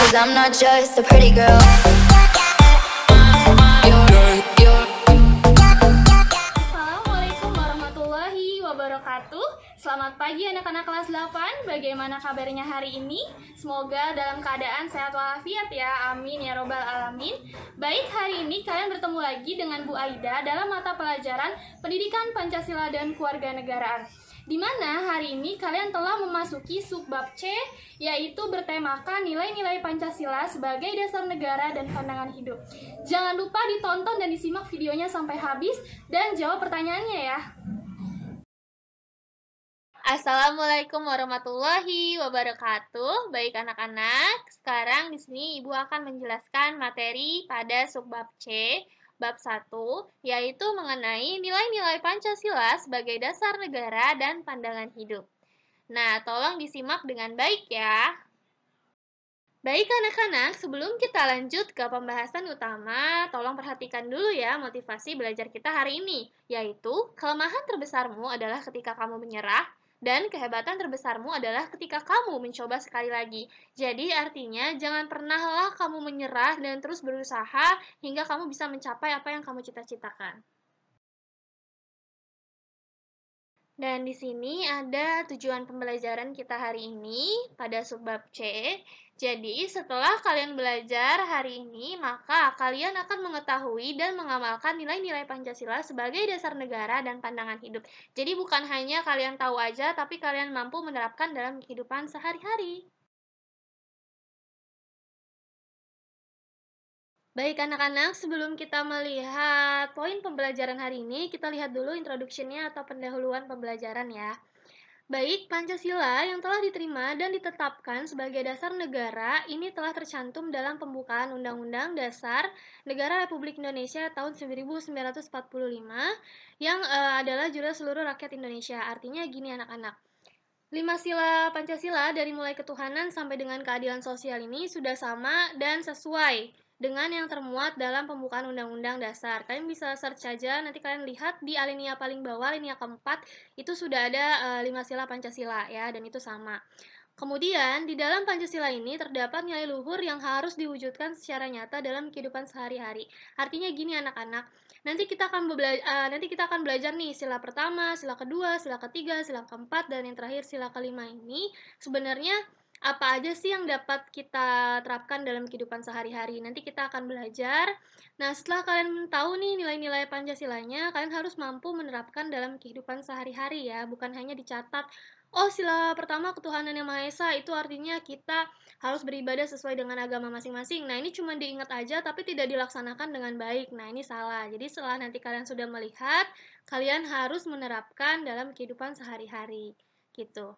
'cause I'm not just a pretty girl. Assalamualaikum warahmatullahi wabarakatuh. Selamat pagi anak-anak kelas 8. Bagaimana kabarnya hari ini? Semoga dalam keadaan sehat walafiat ya. Amin ya robbal alamin. Baik, hari ini kalian bertemu lagi dengan Bu Aida dalam mata pelajaran Pendidikan Pancasila dan Kewarganegaraan, di mana hari ini kalian telah memasuki subbab C, yaitu bertemakan nilai-nilai Pancasila sebagai dasar negara dan pandangan hidup. Jangan lupa ditonton dan disimak videonya sampai habis dan jawab pertanyaannya ya. Assalamualaikum warahmatullahi wabarakatuh. Baik anak-anak, sekarang di sini Ibu akan menjelaskan materi pada subbab C. Bab 1, yaitu mengenai nilai-nilai Pancasila sebagai dasar negara dan pandangan hidup. Nah, tolong disimak dengan baik ya. Baik anak-anak, sebelum kita lanjut ke pembahasan utama, tolong perhatikan dulu ya motivasi belajar kita hari ini, yaitu kelemahan terbesarmu adalah ketika kamu menyerah, dan kehebatan terbesarmu adalah ketika kamu mencoba sekali lagi. Jadi artinya jangan pernahlah kamu menyerah dan terus berusaha hingga kamu bisa mencapai apa yang kamu cita-citakan. Dan di sini ada tujuan pembelajaran kita hari ini pada subbab C. Jadi setelah kalian belajar hari ini, maka kalian akan mengetahui dan mengamalkan nilai-nilai Pancasila sebagai dasar negara dan pandangan hidup. Jadi bukan hanya kalian tahu aja, tapi kalian mampu menerapkan dalam kehidupan sehari-hari. Baik anak-anak, sebelum kita melihat poin pembelajaran hari ini, kita lihat dulu introduction-nya atau pendahuluan pembelajaran ya. Baik, Pancasila yang telah diterima dan ditetapkan sebagai dasar negara ini telah tercantum dalam pembukaan Undang-Undang Dasar Negara Republik Indonesia tahun 1945 yang adalah jurus seluruh rakyat Indonesia. Artinya gini anak-anak. 5 sila Pancasila dari mulai ketuhanan sampai dengan keadilan sosial ini sudah sama dan sesuai dengan yang termuat dalam pembukaan Undang-Undang Dasar. Kalian bisa search saja, nanti kalian lihat di alinea paling bawah, alinea keempat, itu sudah ada 5 sila Pancasila ya, dan itu sama. Kemudian, di dalam Pancasila ini terdapat nilai luhur yang harus diwujudkan secara nyata dalam kehidupan sehari-hari. Artinya gini anak-anak, nanti kita akan belajar nih sila pertama, sila kedua, sila ketiga, sila keempat, dan yang terakhir sila kelima ini sebenarnya apa aja sih yang dapat kita terapkan dalam kehidupan sehari-hari. Nanti kita akan belajar. Nah, setelah kalian tahu nih nilai-nilai Pancasilanya, kalian harus mampu menerapkan dalam kehidupan sehari-hari ya, bukan hanya dicatat. Oh, sila pertama ketuhanan yang Maha Esa, itu artinya kita harus beribadah sesuai dengan agama masing-masing. Nah, ini cuma diingat aja tapi tidak dilaksanakan dengan baik. Nah, ini salah. Jadi setelah nanti kalian sudah melihat, kalian harus menerapkan dalam kehidupan sehari-hari. Gitu.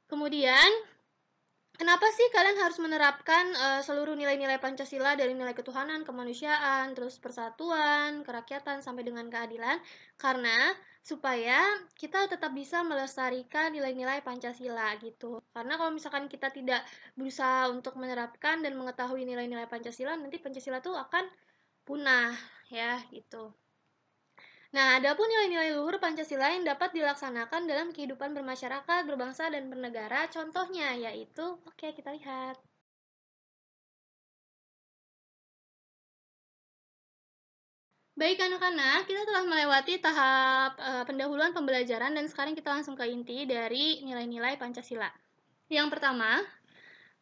Kemudian, kenapa sih kalian harus menerapkan seluruh nilai-nilai Pancasila dari nilai ketuhanan, kemanusiaan, terus persatuan, kerakyatan, sampai dengan keadilan? Karena supaya kita tetap bisa melestarikan nilai-nilai Pancasila gitu. Karena kalau misalkan kita tidak berusaha untuk menerapkan dan mengetahui nilai-nilai Pancasila, nanti Pancasila tuh akan punah ya gitu. Nah, adapun nilai-nilai luhur Pancasila yang dapat dilaksanakan dalam kehidupan bermasyarakat, berbangsa, dan bernegara, contohnya yaitu, oke kita lihat. Baik anak-anak, kita telah melewati tahap pendahuluan pembelajaran dan sekarang kita langsung ke inti dari nilai-nilai Pancasila. Yang pertama,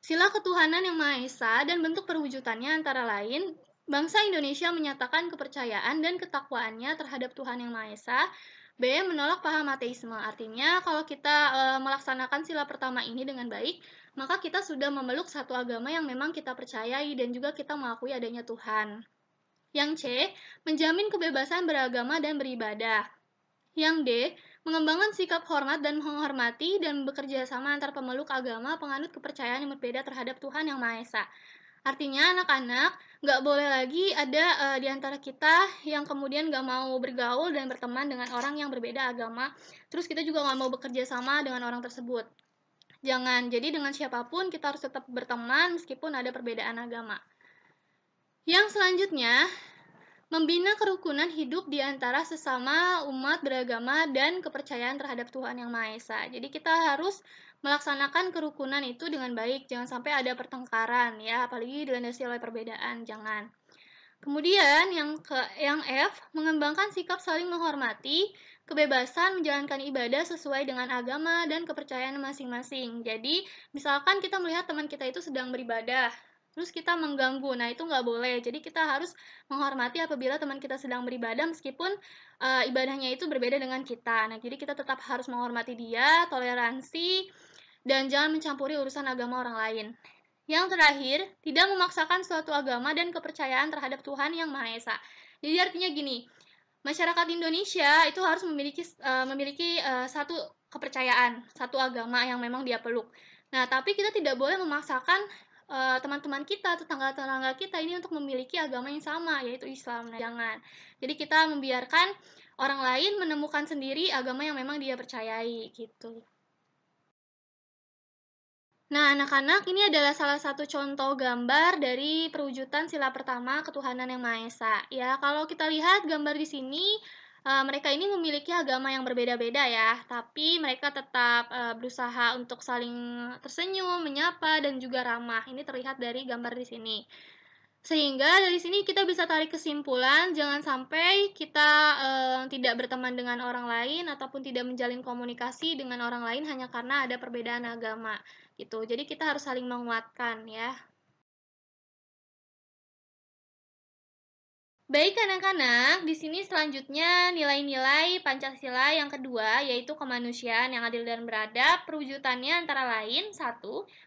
sila ketuhanan yang Maha Esa dan bentuk perwujudannya antara lain, bangsa Indonesia menyatakan kepercayaan dan ketakwaannya terhadap Tuhan Yang Maha Esa. B. Menolak paham ateisme. Artinya, kalau kita melaksanakan sila pertama ini dengan baik, maka kita sudah memeluk satu agama yang memang kita percayai dan juga kita mengakui adanya Tuhan. Yang C. Menjamin kebebasan beragama dan beribadah. Yang D. Mengembangkan sikap hormat dan menghormati dan bekerja sama antar pemeluk agama penganut kepercayaan yang berbeda terhadap Tuhan Yang Maha Esa. Artinya anak-anak nggak boleh lagi ada di antara kita yang kemudian nggak mau bergaul dan berteman dengan orang yang berbeda agama. Terus kita juga nggak mau bekerja sama dengan orang tersebut. Jangan, jadi dengan siapapun kita harus tetap berteman meskipun ada perbedaan agama. Yang selanjutnya, membina kerukunan hidup di antara sesama umat beragama dan kepercayaan terhadap Tuhan Yang Maha Esa. Jadi kita harus melaksanakan kerukunan itu dengan baik, jangan sampai ada pertengkaran ya, apalagi dilandasi oleh perbedaan, jangan. Kemudian yang F, mengembangkan sikap saling menghormati, kebebasan menjalankan ibadah sesuai dengan agama dan kepercayaan masing-masing. Jadi, misalkan kita melihat teman kita itu sedang beribadah, terus kita mengganggu, nah itu nggak boleh. Jadi kita harus menghormati apabila teman kita sedang beribadah meskipun ibadahnya itu berbeda dengan kita. Nah, jadi kita tetap harus menghormati dia, toleransi, dan jangan mencampuri urusan agama orang lain. Yang terakhir, tidak memaksakan suatu agama dan kepercayaan terhadap Tuhan Yang Maha Esa. Jadi artinya gini, masyarakat Indonesia itu harus memiliki satu kepercayaan, satu agama yang memang dia peluk. Nah, tapi kita tidak boleh memaksakan teman-teman kita, tetangga-tetangga kita ini untuk memiliki agama yang sama, yaitu Islam. Nah, jangan. Jadi kita membiarkan orang lain menemukan sendiri agama yang memang dia percayai, gitu. Nah, anak-anak, ini adalah salah satu contoh gambar dari perwujudan sila pertama ketuhanan Yang Maha Esa. Ya, kalau kita lihat gambar di sini, mereka ini memiliki agama yang berbeda-beda ya, tapi mereka tetap berusaha untuk saling tersenyum, menyapa, dan juga ramah. Ini terlihat dari gambar di sini. Sehingga dari sini kita bisa tarik kesimpulan, jangan sampai kita tidak berteman dengan orang lain ataupun tidak menjalin komunikasi dengan orang lain hanya karena ada perbedaan agama gitu. Jadi kita harus saling menguatkan ya. Baik anak-anak, di sini selanjutnya nilai-nilai Pancasila yang kedua yaitu kemanusiaan yang adil dan beradab. Perwujudannya antara lain: 1.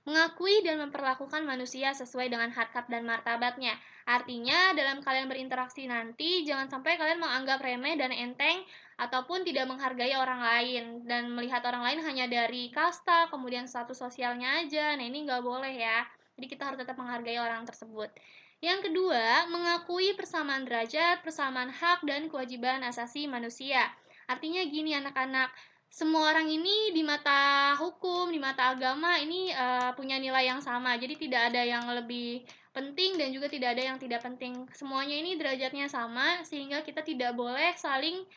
Mengakui dan memperlakukan manusia sesuai dengan hak-hak dan martabatnya. Artinya dalam kalian berinteraksi nanti jangan sampai kalian menganggap remeh dan enteng ataupun tidak menghargai orang lain dan melihat orang lain hanya dari kasta, kemudian status sosialnya aja. Nah, ini nggak boleh ya. Jadi kita harus tetap menghargai orang tersebut. Yang kedua, mengakui persamaan derajat, persamaan hak, dan kewajiban asasi manusia. Artinya gini anak-anak, semua orang ini di mata hukum, di mata agama ini punya nilai yang sama. Jadi tidak ada yang lebih penting dan juga tidak ada yang tidak penting. Semuanya ini derajatnya sama sehingga kita tidak boleh saling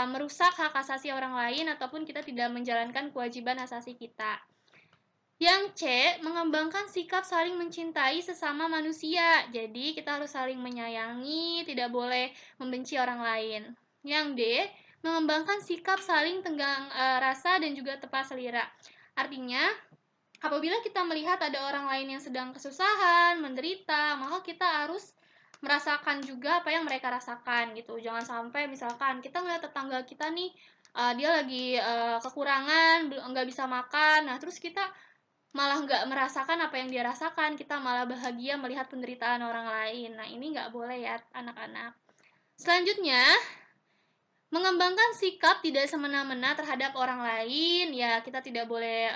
merusak hak asasi orang lain ataupun kita tidak menjalankan kewajiban asasi kita. Yang C, mengembangkan sikap saling mencintai sesama manusia. Jadi, kita harus saling menyayangi, tidak boleh membenci orang lain. Yang D, mengembangkan sikap saling tenggang rasa dan juga tepat selera. Artinya, apabila kita melihat ada orang lain yang sedang kesusahan, menderita, maka kita harus merasakan juga apa yang mereka rasakan gitu. Jangan sampai misalkan kita melihat tetangga kita nih, dia lagi kekurangan, nggak bisa makan, nah terus kita malah nggak merasakan apa yang dia rasakan, kita malah bahagia melihat penderitaan orang lain. Nah, ini nggak boleh ya, anak-anak. Selanjutnya, mengembangkan sikap tidak semena-mena terhadap orang lain. Ya, kita tidak boleh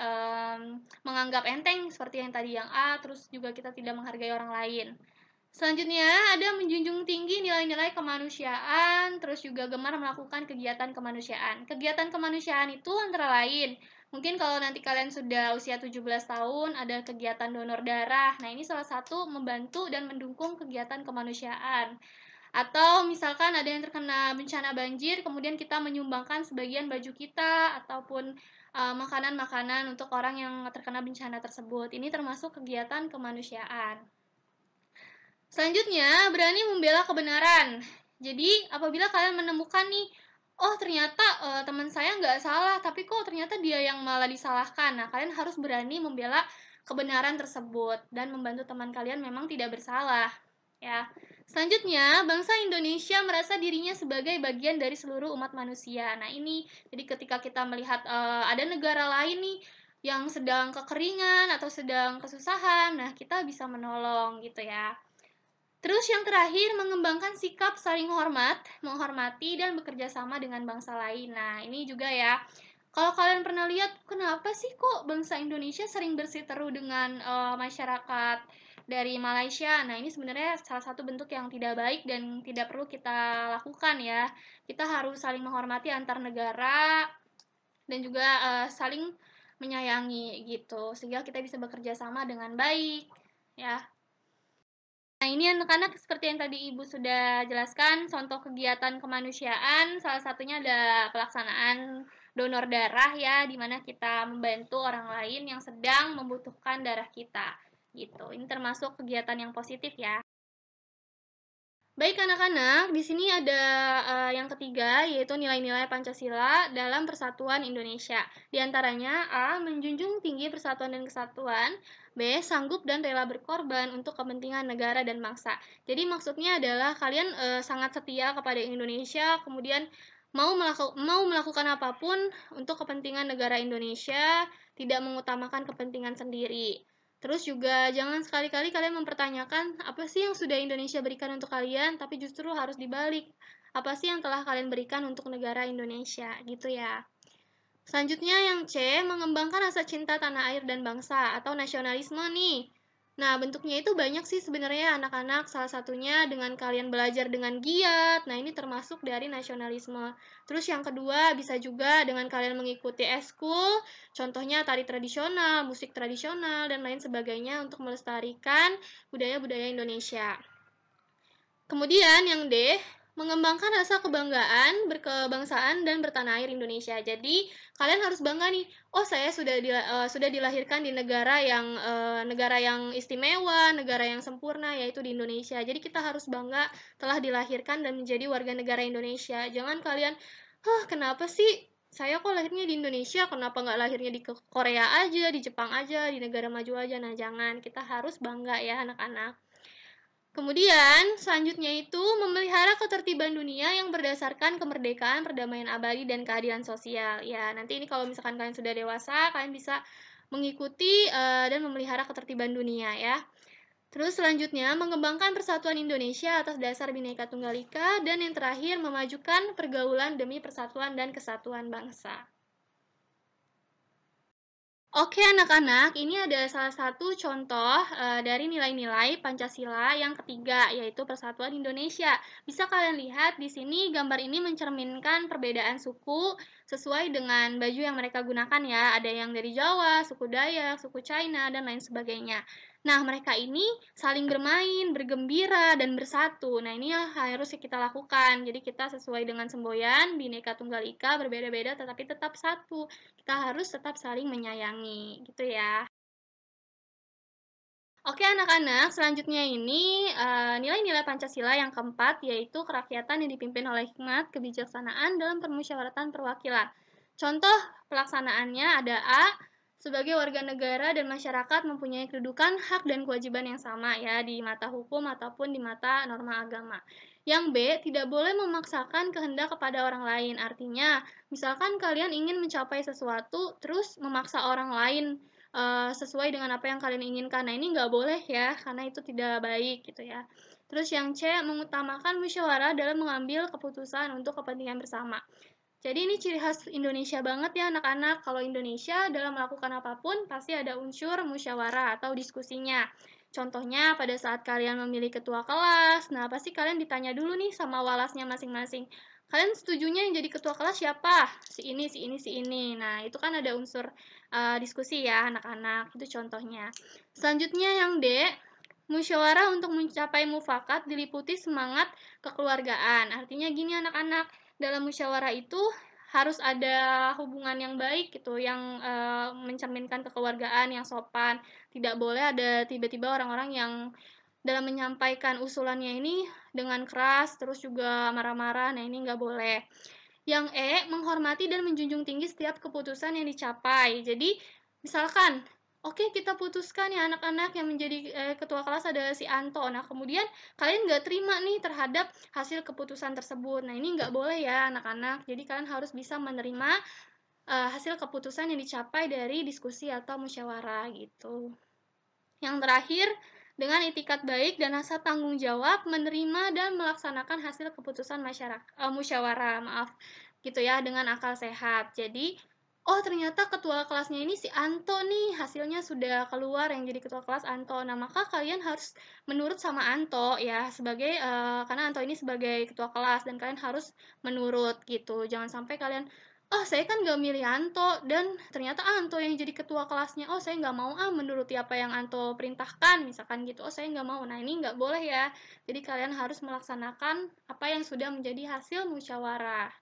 menganggap enteng seperti yang tadi yang A, terus juga kita tidak menghargai orang lain. Selanjutnya, ada menjunjung tinggi nilai-nilai kemanusiaan, terus juga gemar melakukan kegiatan kemanusiaan. Kegiatan kemanusiaan itu antara lain, mungkin kalau nanti kalian sudah usia 17 tahun, ada kegiatan donor darah. Nah, ini salah satu membantu dan mendukung kegiatan kemanusiaan. Atau misalkan ada yang terkena bencana banjir, kemudian kita menyumbangkan sebagian baju kita, ataupun makanan-makanan untuk orang yang terkena bencana tersebut. Ini termasuk kegiatan kemanusiaan. Selanjutnya, berani membela kebenaran. Jadi, apabila kalian menemukan nih, oh ternyata teman saya nggak salah, tapi kok ternyata dia yang malah disalahkan. Nah, kalian harus berani membela kebenaran tersebut dan membantu teman kalian memang tidak bersalah. Ya. Selanjutnya, bangsa Indonesia merasa dirinya sebagai bagian dari seluruh umat manusia. Nah, ini jadi ketika kita melihat ada negara lain nih yang sedang kekeringan atau sedang kesusahan, nah kita bisa menolong gitu ya. Terus yang terakhir, mengembangkan sikap saling hormat, menghormati, dan bekerja sama dengan bangsa lain. Nah, ini juga ya. Kalau kalian pernah lihat, kenapa sih kok bangsa Indonesia sering bersiteru dengan masyarakat dari Malaysia? Nah, ini sebenarnya salah satu bentuk yang tidak baik dan tidak perlu kita lakukan ya. Kita harus saling menghormati antar negara dan juga saling menyayangi gitu, sehingga kita bisa bekerja sama dengan baik ya. Nah, ini anak-anak seperti yang tadi Ibu sudah jelaskan, contoh kegiatan kemanusiaan, salah satunya ada pelaksanaan donor darah ya, dimana kita membantu orang lain yang sedang membutuhkan darah kita. Gitu. Ini termasuk kegiatan yang positif ya. Baik anak-anak, di sini ada yang ketiga, yaitu nilai-nilai Pancasila dalam Persatuan Indonesia. Di antaranya A. Menjunjung tinggi persatuan dan kesatuan. B. Sanggup dan rela berkorban untuk kepentingan negara dan bangsa. Jadi maksudnya adalah kalian sangat setia kepada Indonesia, kemudian mau melakukan apapun untuk kepentingan negara Indonesia, tidak mengutamakan kepentingan sendiri. Terus juga jangan sekali-kali kalian mempertanyakan apa sih yang sudah Indonesia berikan untuk kalian, tapi justru harus dibalik. Apa sih yang telah kalian berikan untuk negara Indonesia, gitu ya. Selanjutnya yang C, mengembangkan rasa cinta tanah air dan bangsa atau nasionalisme nih. Nah, bentuknya itu banyak sih sebenarnya anak-anak. Salah satunya dengan kalian belajar dengan giat. Nah, ini termasuk dari nasionalisme. Terus yang kedua bisa juga dengan kalian mengikuti eskul, contohnya tari tradisional, musik tradisional, dan lain sebagainya untuk melestarikan budaya-budaya Indonesia. Kemudian yang D, mengembangkan rasa kebanggaan, berkebangsaan, dan bertanah air Indonesia. Jadi, kalian harus bangga nih, oh saya sudah dilahirkan di negara yang istimewa, negara yang sempurna, yaitu di Indonesia. Jadi, kita harus bangga telah dilahirkan dan menjadi warga negara Indonesia. Jangan kalian, kenapa sih saya kok lahirnya di Indonesia, kenapa nggak lahirnya di Korea aja, di Jepang aja, di negara maju aja. Nah, jangan. Kita harus bangga ya, anak-anak. Kemudian, selanjutnya itu memelihara ketertiban dunia yang berdasarkan kemerdekaan, perdamaian abadi, dan keadilan sosial. Ya, nanti ini kalau misalkan kalian sudah dewasa, kalian bisa mengikuti dan memelihara ketertiban dunia ya. Terus selanjutnya, mengembangkan persatuan Indonesia atas dasar Bhinneka Tunggal Ika, dan yang terakhir, memajukan pergaulan demi persatuan dan kesatuan bangsa. Oke anak-anak, ini ada salah satu contoh dari nilai-nilai Pancasila yang ketiga, yaitu Persatuan Indonesia. Bisa kalian lihat di sini gambar ini mencerminkan perbedaan suku sesuai dengan baju yang mereka gunakan ya. Ada yang dari Jawa, suku Dayak, suku China, dan lain sebagainya. Nah, mereka ini saling bermain, bergembira, dan bersatu. Nah, ini yang harus kita lakukan. Jadi kita sesuai dengan semboyan, Bhinneka Tunggal Ika, berbeda-beda tetapi tetap satu. Kita harus tetap saling menyayangi, gitu ya. Oke anak-anak, selanjutnya ini nilai-nilai Pancasila yang keempat, yaitu kerakyatan yang dipimpin oleh hikmat, kebijaksanaan dalam permusyawaratan perwakilan. Contoh pelaksanaannya ada A, sebagai warga negara dan masyarakat mempunyai kedudukan, hak, dan kewajiban yang sama ya di mata hukum ataupun di mata norma agama. Yang B, tidak boleh memaksakan kehendak kepada orang lain. Artinya, misalkan kalian ingin mencapai sesuatu, terus memaksa orang lain sesuai dengan apa yang kalian inginkan. Nah, ini nggak boleh ya, karena itu tidak baik gitu ya. Terus yang C, mengutamakan musyawarah dalam mengambil keputusan untuk kepentingan bersama. Jadi ini ciri khas Indonesia banget ya anak-anak. Kalau Indonesia dalam melakukan apapun pasti ada unsur musyawarah atau diskusinya. Contohnya pada saat kalian memilih ketua kelas, nah pasti kalian ditanya dulu nih sama walasnya masing-masing. Kalian setujunya yang jadi ketua kelas siapa? Si ini, si ini, si ini. Nah, itu kan ada unsur diskusi ya anak-anak. Itu contohnya. Selanjutnya yang D, musyawarah untuk mencapai mufakat diliputi semangat kekeluargaan. Artinya gini anak-anak, dalam musyawarah itu harus ada hubungan yang baik gitu, yang mencerminkan kekeluargaan yang sopan. Tidak boleh ada tiba-tiba orang-orang yang dalam menyampaikan usulannya ini dengan keras, terus juga marah-marah. Nah, ini nggak boleh. Yang E, menghormati dan menjunjung tinggi setiap keputusan yang dicapai. Jadi, misalkan, oke kita putuskan ya anak-anak yang menjadi ketua kelas adalah si Anto. Nah, kemudian kalian nggak terima nih terhadap hasil keputusan tersebut. Nah, ini nggak boleh ya anak-anak. Jadi, kalian harus bisa menerima hasil keputusan yang dicapai dari diskusi atau musyawarah gitu. Yang terakhir, dengan itikat baik dan rasa tanggung jawab menerima dan melaksanakan hasil keputusan musyawarah, gitu ya, dengan akal sehat. Jadi, oh ternyata ketua kelasnya ini si Anto nih, hasilnya sudah keluar yang jadi ketua kelas Anto. Nah, maka kalian harus menurut sama Anto ya, sebagai karena Anto ini sebagai ketua kelas dan kalian harus menurut gitu. Jangan sampai kalian oh saya kan gak milih Anto dan ternyata Anto yang jadi ketua kelasnya. Oh saya gak mau menuruti apa yang Anto perintahkan misalkan gitu. Oh saya gak mau. Nah ini gak boleh ya. Jadi kalian harus melaksanakan apa yang sudah menjadi hasil musyawarah.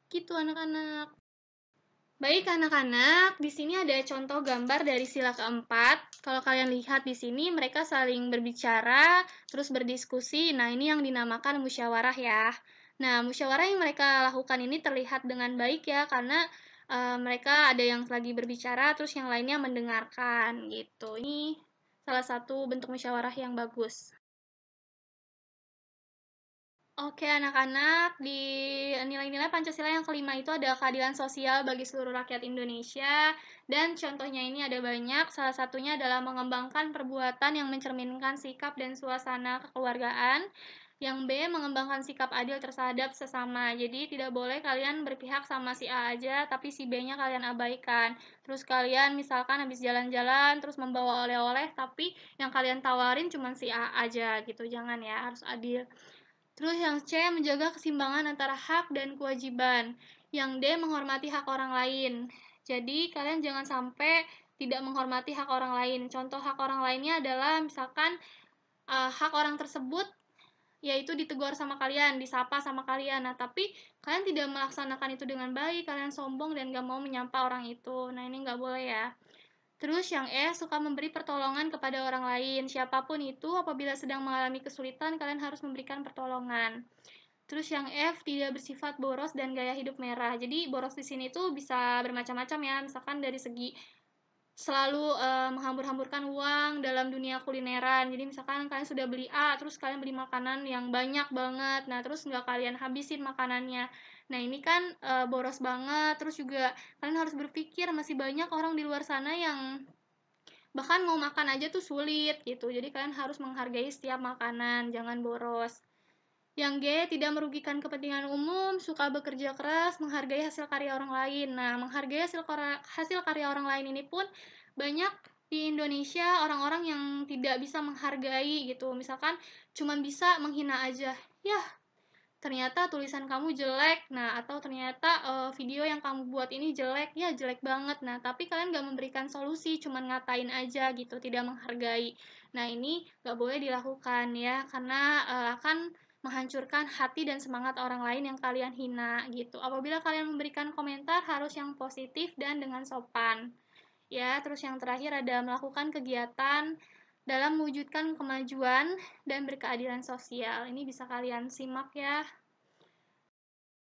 Gitu anak-anak. Baik anak-anak, di sini ada contoh gambar dari sila keempat. Kalau kalian lihat di sini mereka saling berbicara, terus berdiskusi. Nah, ini yang dinamakan musyawarah ya. Nah, musyawarah yang mereka lakukan ini terlihat dengan baik ya, karena mereka ada yang lagi berbicara, terus yang lainnya mendengarkan gitu. Ini salah satu bentuk musyawarah yang bagus. Oke, anak-anak, di nilai-nilai Pancasila yang kelima itu ada keadilan sosial bagi seluruh rakyat Indonesia, dan contohnya ini ada banyak, salah satunya adalah mengembangkan perbuatan yang mencerminkan sikap dan suasana kekeluargaan. Yang B, mengembangkan sikap adil terhadap sesama. Jadi tidak boleh kalian berpihak sama si A aja, tapi si B-nya kalian abaikan. Terus kalian misalkan habis jalan-jalan, terus membawa oleh-oleh, tapi yang kalian tawarin cuma si A aja gitu. Jangan ya, harus adil. Terus yang C, menjaga keseimbangan antara hak dan kewajiban. Yang D, menghormati hak orang lain. Jadi, kalian jangan sampai tidak menghormati hak orang lain. Contoh hak orang lainnya adalah misalkan hak orang tersebut yaitu ditegur sama kalian, disapa sama kalian. Nah, tapi kalian tidak melaksanakan itu dengan baik, kalian sombong dan gak mau menyapa orang itu. Nah, ini gak boleh ya. Terus yang E, suka memberi pertolongan kepada orang lain. Siapapun itu, apabila sedang mengalami kesulitan, kalian harus memberikan pertolongan. Terus yang F, tidak bersifat boros dan gaya hidup merah. Jadi boros di sini tuh bisa bermacam-macam ya. Misalkan dari segi selalu menghambur-hamburkan uang dalam dunia kulineran. Jadi misalkan kalian sudah beli A, terus kalian beli makanan yang banyak banget. Nah, terus nggak kalian habisin makanannya. Nah, ini kan boros banget. Terus juga kalian harus berpikir masih banyak orang di luar sana yang bahkan mau makan aja tuh sulit gitu. Jadi kalian harus menghargai setiap makanan, jangan boros. Yang G, tidak merugikan kepentingan umum, suka bekerja keras, menghargai hasil karya orang lain. Nah, menghargai hasil karya orang lain ini pun banyak di Indonesia orang-orang yang tidak bisa menghargai gitu. Misalkan cuma bisa menghina aja. Ya, ternyata tulisan kamu jelek, nah atau ternyata video yang kamu buat ini jelek, ya jelek banget. Nah, tapi kalian gak memberikan solusi, cuma ngatain aja gitu, tidak menghargai. Nah, ini gak boleh dilakukan ya, karena akan menghancurkan hati dan semangat orang lain yang kalian hina gitu. Apabila kalian memberikan komentar harus yang positif dan dengan sopan. Ya, terus yang terakhir ada melakukan kegiatan dalam mewujudkan kemajuan dan berkeadilan sosial. Ini bisa kalian simak ya.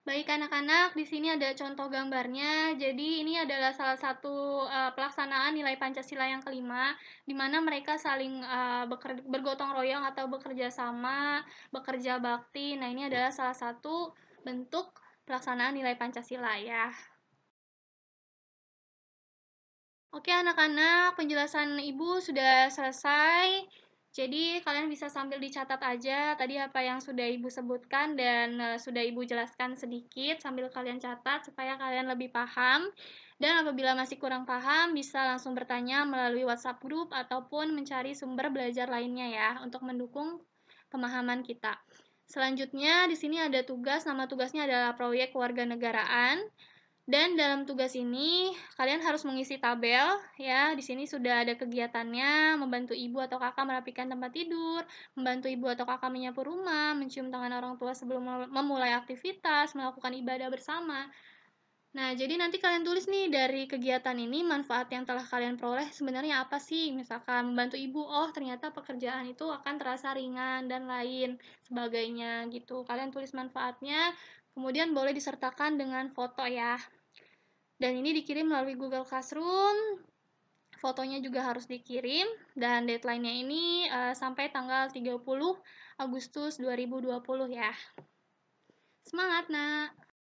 Baik anak-anak, di sini ada contoh gambarnya. Jadi ini adalah salah satu pelaksanaan nilai Pancasila yang kelima, di mana mereka saling bergotong royong atau bekerja sama, bekerja bakti. Nah, ini adalah salah satu bentuk pelaksanaan nilai Pancasila ya. Oke anak-anak, penjelasan Ibu sudah selesai. Jadi kalian bisa sambil dicatat aja tadi apa yang sudah Ibu sebutkan dan sudah Ibu jelaskan sedikit sambil kalian catat supaya kalian lebih paham. Dan apabila masih kurang paham, bisa langsung bertanya melalui WhatsApp group ataupun mencari sumber belajar lainnya ya untuk mendukung pemahaman kita. Selanjutnya di sini ada tugas, nama tugasnya adalah proyek kewarganegaraan. Dan dalam tugas ini kalian harus mengisi tabel ya. Di sini sudah ada kegiatannya, membantu ibu atau kakak merapikan tempat tidur, membantu ibu atau kakak menyapu rumah, mencium tangan orang tua sebelum memulai aktivitas, melakukan ibadah bersama. Nah, jadi nanti kalian tulis nih dari kegiatan ini manfaat yang telah kalian peroleh sebenarnya apa sih? Misalkan membantu ibu, oh ternyata pekerjaan itu akan terasa ringan dan lain sebagainya gitu. Kalian tulis manfaatnya, kemudian boleh disertakan dengan foto ya. Dan ini dikirim melalui Google Classroom. Fotonya juga harus dikirim dan deadline-nya ini sampai tanggal 30 Agustus 2020 ya. Semangat, Nak!